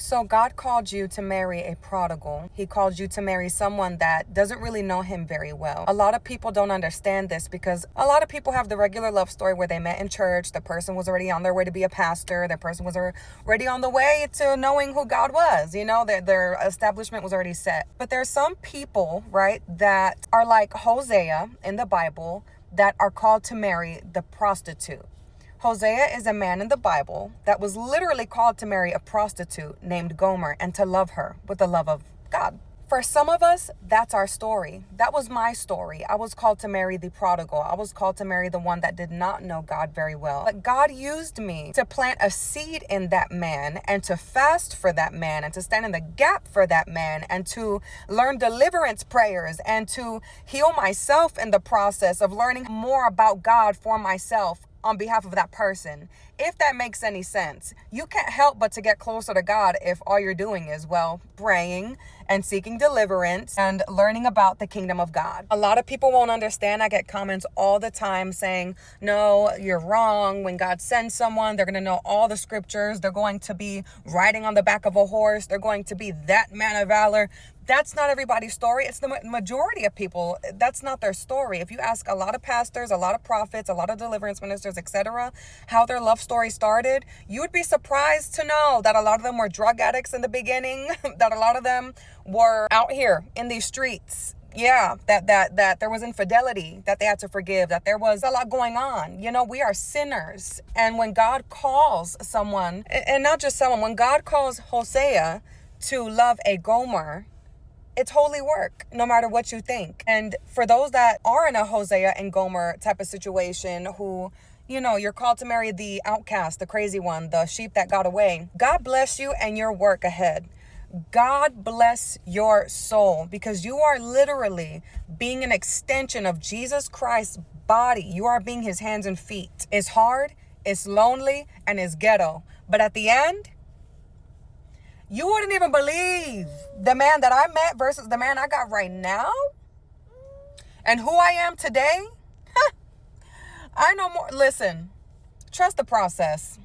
So God called you to marry a prodigal. He called you to marry someone that doesn't really know him very well. A lot of people don't understand this because a lot of people have the regular love story where they met in church. The person was already on their way to be a pastor. The person was already on the way to knowing who God was. You know, their establishment was already set. But there's some people, right, that are like Hosea in the Bible that are called to marry the prostitute. Hosea is a man in the Bible that was literally called to marry a prostitute named Gomer and to love her with the love of God. For some of us, that's our story. That was my story. I was called to marry the prodigal. I was called to marry the one that did not know God very well. But God used me to plant a seed in that man and to fast for that man and to stand in the gap for that man and to learn deliverance prayers and to heal myself in the process of learning more about God for myself on behalf of that person. If that makes any sense, you can't help but to get closer to God if all you're doing is, well, praying and seeking deliverance and learning about the kingdom of God. A lot of people won't understand. I get comments all the time saying, no, you're wrong. When God sends someone, they're going to know all the scriptures. They're going to be riding on the back of a horse. They're going to be that man of valor. That's not everybody's story. It's the majority of people. That's not their story. If you ask a lot of pastors, a lot of prophets, a lot of deliverance ministers, etc., how their love story started, you would be surprised to know that a lot of them were drug addicts in the beginning, that a lot of them were out here in these streets. Yeah, that there was infidelity that they had to forgive, that there was a lot going on. You know, we are sinners. And when God calls someone, and not just someone, when God calls Hosea to love a Gomer, it's holy work, no matter what you think. And for those that are in a Hosea and Gomer type of situation who, you know, you're called to marry the outcast, the crazy one, the sheep that got away, God bless you and your work ahead. God bless your soul because you are literally being an extension of Jesus Christ's body. You are being his hands and feet. It's hard, it's lonely, and it's ghetto. But at the end, you wouldn't even believe the man that I met versus the man I got right now. And who I am today. I know more. Listen, trust the process.